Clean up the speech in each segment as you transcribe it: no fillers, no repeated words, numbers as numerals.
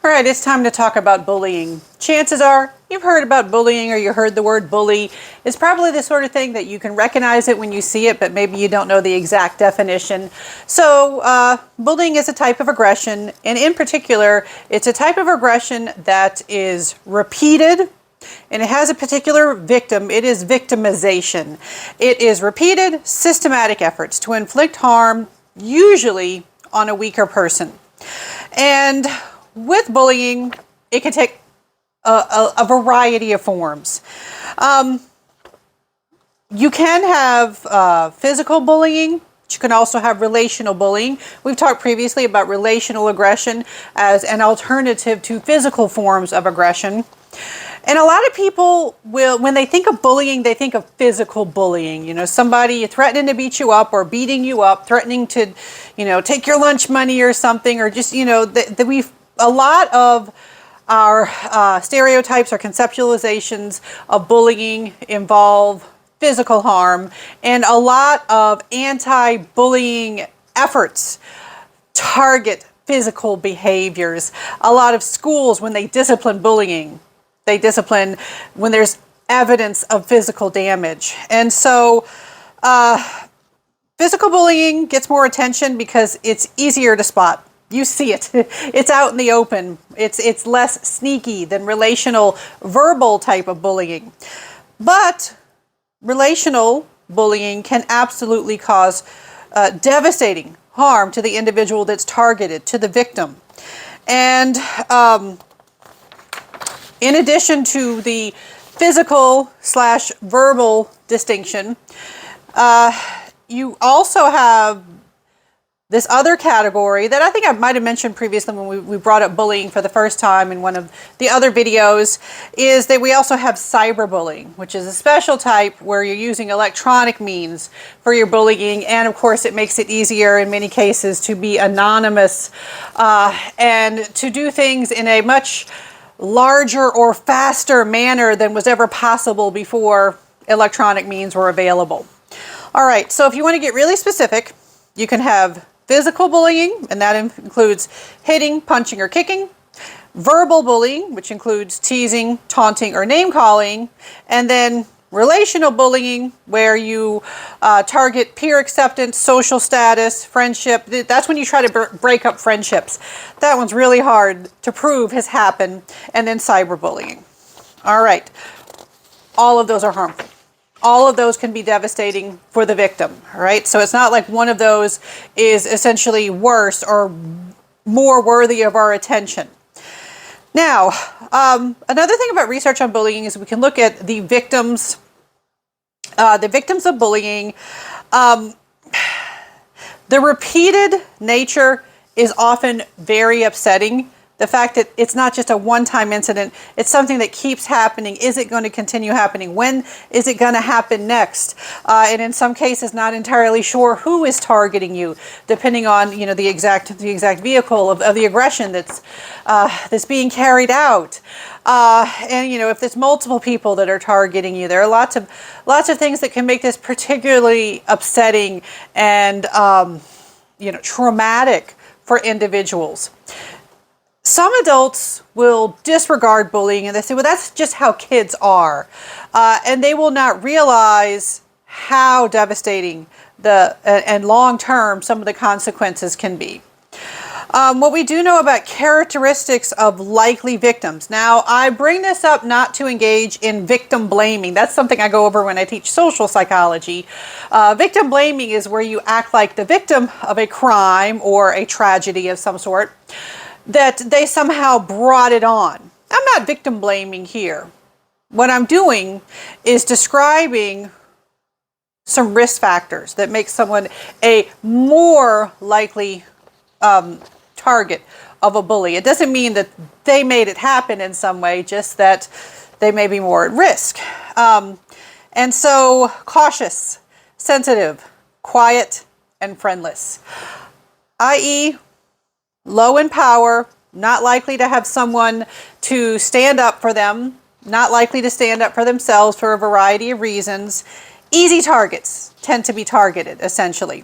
All right, it's time to talk about bullying. Chances are you've heard about bullying, or you heard the word bully. It's probably the sort of thing that you can recognize it when you see it, but maybe you don't know the exact definition. So bullying is a type of aggression, and in particular, it's a type of aggression that is repeated, and it has a particular victim. It is victimization. It is repeated, systematic efforts to inflict harm, usually on a weaker person. And with bullying, it can take a variety of forms. You can have physical bullying, but you can also have relational bullying. We've talked previously about relational aggression as an alternative to physical forms of aggression. And a lot of people will, when they think of bullying, they think of physical bullying. You know, somebody threatening to beat you up or beating you up, threatening to, take your lunch money or something, or just, a lot of our stereotypes or conceptualizations of bullying involve physical harm, and a lot of anti-bullying efforts target physical behaviors. A lot of schools, when they discipline bullying, they discipline when there's evidence of physical damage. And so physical bullying gets more attention because it's easier to spot. You see it. It's out in the open. It's less sneaky than relational, verbal type of bullying. But relational bullying can absolutely cause devastating harm to the individual that's targeted, to the victim. And in addition to the physical/verbal distinction, you also have this other category that I think I might have mentioned previously when we brought up bullying for the first time in one of the other videos, is that we also have cyberbullying, which is a special type where you're using electronic means for your bullying. And of course, it makes it easier in many cases to be anonymous and to do things in a much larger or faster manner than was ever possible before electronic means were available. All right, so if you want to get really specific, you can have physical bullying, and that includes hitting, punching, or kicking. Verbal bullying, which includes teasing, taunting, or name-calling. And then relational bullying, where you target peer acceptance, social status, friendship. That's when you try to break up friendships. That one's really hard to prove has happened. And then cyberbullying. All right. All of those are harmful. All of those can be devastating for the victim, all right? So it's not like one of those is essentially worse or more worthy of our attention. Now, another thing about research on bullying is we can look at the victims of bullying. The repeated nature is often very upsetting. The fact that it's not just a one-time incident, it's something that keeps happening. Is it going to continue happening? When is it going to happen next? And in some cases, not entirely sure who is targeting you, depending on the exact vehicle of the aggression that's being carried out. And if there's multiple people that are targeting you, there are lots of things that can make this particularly upsetting and traumatic for individuals. Some adults will disregard bullying and they say, well, that's just how kids are. And they will not realize how devastating and long-term some of the consequences can be. What we do know about characteristics of likely victims. Now, I bring this up not to engage in victim blaming. That's something I go over when I teach social psychology. Victim blaming is where you act like the victim of a crime or a tragedy of some sort, that they somehow brought it on. I'm not victim blaming here. What I'm doing is describing some risk factors that make someone a more likely target of a bully. It doesn't mean that they made it happen in some way, just that they may be more at risk. And so cautious, sensitive, quiet, and friendless, i.e., low in power, not likely to have someone to stand up for them, not likely to stand up for themselves for a variety of reasons. Easy targets tend to be targeted, essentially.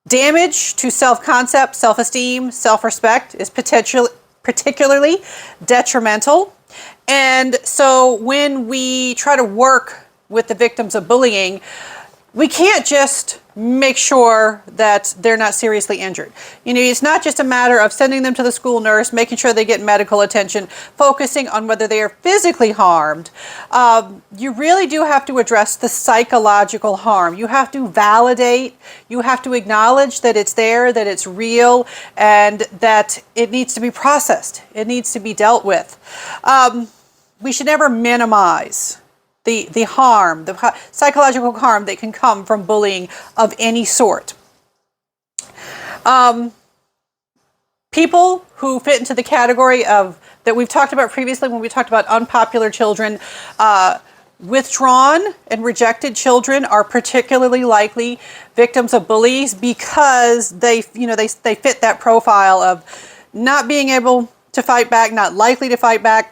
Damage to self-concept, self-esteem, self-respect is particularly detrimental. And so when we try to work with the victims of bullying, we can't just make sure that they're not seriously injured. You know, it's not just a matter of sending them to the school nurse, making sure they get medical attention, focusing on whether they are physically harmed. You really do have to address the psychological harm. You have to validate, you have to acknowledge that it's there, that it's real, and that it needs to be processed. It needs to be dealt with. We should never minimize the harm, the psychological harm that can come from bullying of any sort. People who fit into the category of that we've talked about previously when we talked about unpopular children, withdrawn and rejected children are particularly likely victims of bullies because they fit that profile of not being able to fight back, not likely to fight back,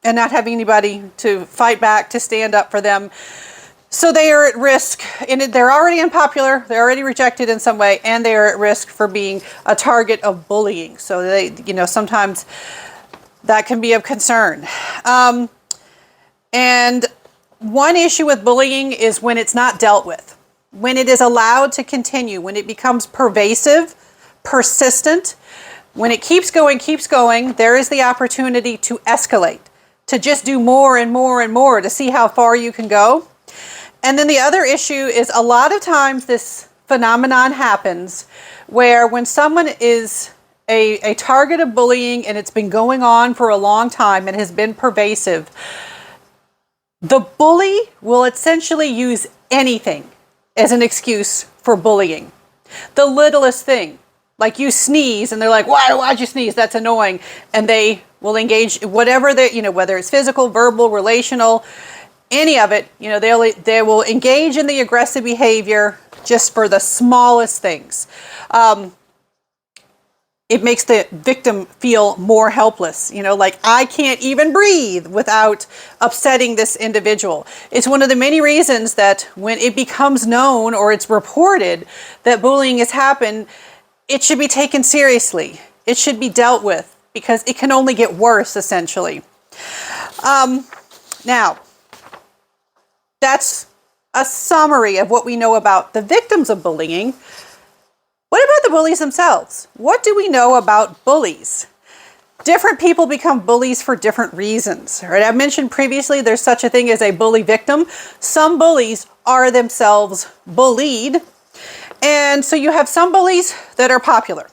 and not having anybody to fight back, to stand up for them. So they are at risk, and they're already unpopular, they're already rejected in some way, and they are at risk for being a target of bullying. So they, sometimes that can be of concern. And one issue with bullying is when it's not dealt with, when it is allowed to continue, when it becomes pervasive, persistent, when it keeps going, there is the opportunity to escalate, to just do more and more and more to see how far you can go. And then the other issue is a lot of times this phenomenon happens where when someone is a target of bullying and it's been going on for a long time and has been pervasive, the bully will essentially use anything as an excuse for bullying. The littlest thing, like you sneeze and they're like, why'd you sneeze? That's annoying. And they will engage whatever they, whether it's physical, verbal, relational, any of it, they will engage in the aggressive behavior just for the smallest things. It makes the victim feel more helpless, like I can't even breathe without upsetting this individual. It's one of the many reasons that when it becomes known or it's reported that bullying has happened, it should be taken seriously. It should be dealt with because it can only get worse, essentially. Now, that's a summary of what we know about the victims of bullying. What about the bullies themselves? What do we know about bullies? Different people become bullies for different reasons. Right? I mentioned previously there's such a thing as a bully victim. Some bullies are themselves bullied. And so you have some bullies that are popular.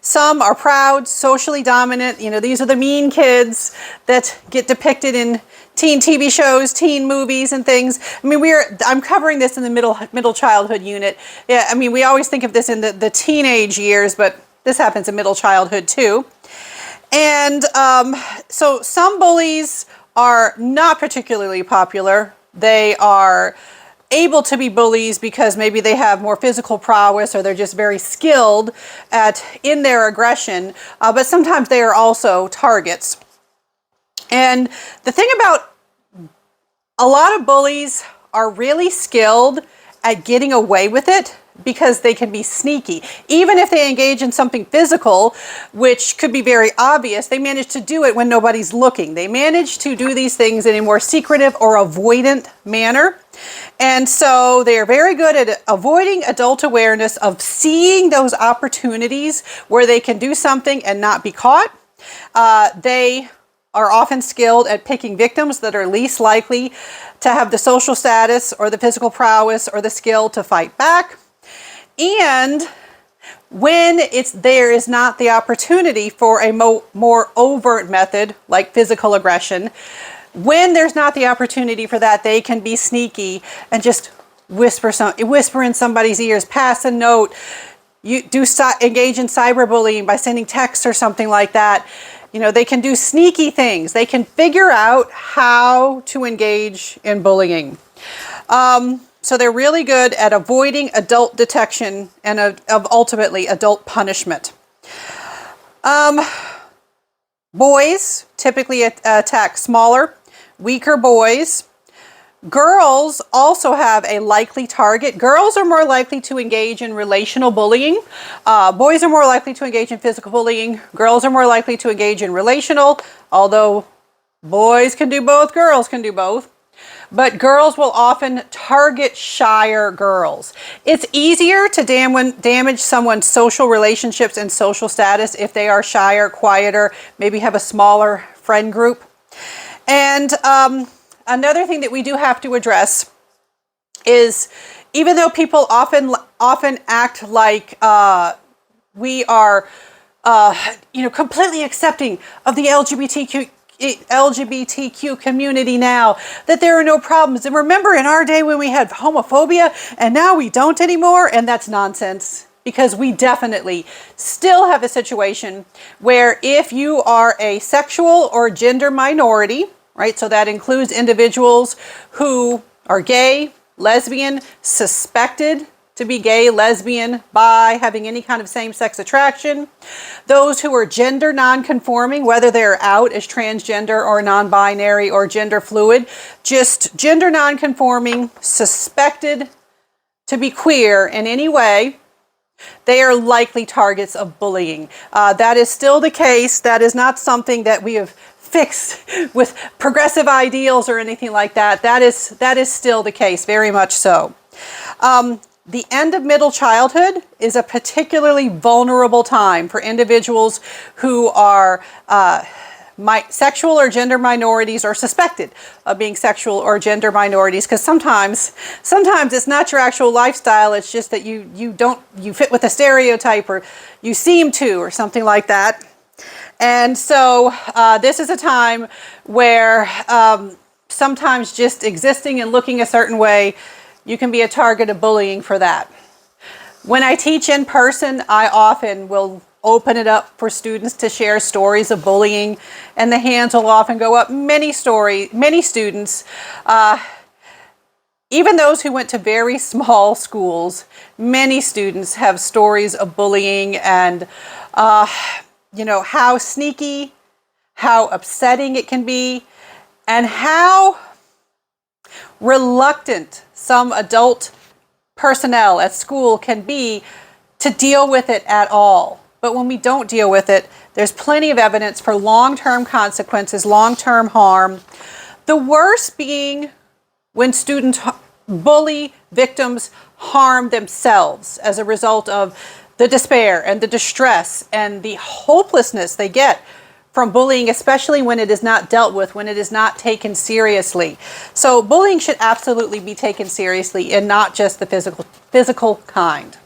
Some are proud, socially dominant. These are the mean kids that get depicted in teen TV shows, teen movies and things. I mean, I'm covering this in the middle childhood unit. Yeah, I mean, we always think of this in the teenage years, but this happens in middle childhood too. And so some bullies are not particularly popular. They are able to be bullies because maybe they have more physical prowess or they're just very skilled in their aggression, but sometimes they are also targets. And the thing about a lot of bullies are really skilled at getting away with it because they can be sneaky. Even if they engage in something physical, which could be very obvious, they manage to do it when nobody's looking. They manage to do these things in a more secretive or avoidant manner. And so they are very good at avoiding adult awareness, of seeing those opportunities where they can do something and not be caught. They are often skilled at picking victims that are least likely to have the social status or the physical prowess or the skill to fight back. And when there is not the opportunity for a more overt method like physical aggression, when there's not the opportunity for that, they can be sneaky and just whisper in somebody's ears, pass a note, engage in cyberbullying by sending texts or something like that. They can do sneaky things. They can figure out how to engage in bullying. So they're really good at avoiding adult detection and of ultimately adult punishment. Boys typically attack smaller, weaker boys. Girls also have a likely target. Girls are more likely to engage in relational bullying. Boys are more likely to engage in physical bullying. Girls are more likely to engage in relational, although boys can do both, girls can do both. But girls will often target shyer girls. It's easier to damage someone's social relationships and social status if they are shyer, quieter, maybe have a smaller friend group. And another thing that we do have to address is, even though people often act like we are completely accepting of the LGBTQ community now, that there are no problems. And remember in our day when we had homophobia and now we don't anymore, and that's nonsense. Because we definitely still have a situation where if you are a sexual or gender minority, right, so that includes individuals who are gay, lesbian, suspected to be gay, lesbian, bi, having any kind of same-sex attraction, those who are gender non-conforming, whether they're out as transgender or non-binary or gender fluid, just gender non-conforming, suspected to be queer in any way, they are likely targets of bullying. That is still the case. That is not something that we have fixed with progressive ideals or anything like that. That is still the case, very much so. The end of middle childhood is a particularly vulnerable time for individuals who are sexual or gender minorities, or suspected of being sexual or gender minorities, because sometimes it's not your actual lifestyle, it's just that you fit with a stereotype, or you seem to, or something like that. And so this is a time where sometimes just existing and looking a certain way, you can be a target of bullying for that. When I teach in person, I often will open it up for students to share stories of bullying, and the hands will often go up. Many students, even those who went to very small schools, many students have stories of bullying, and how sneaky, how upsetting it can be, and how reluctant some adult personnel at school can be to deal with it at all. But when we don't deal with it, there's plenty of evidence for long-term consequences, long-term harm. The worst being when students bully victims harm themselves as a result of the despair and the distress and the hopelessness they get from bullying, especially when it is not dealt with, when it is not taken seriously. So bullying should absolutely be taken seriously, and not just the physical kind.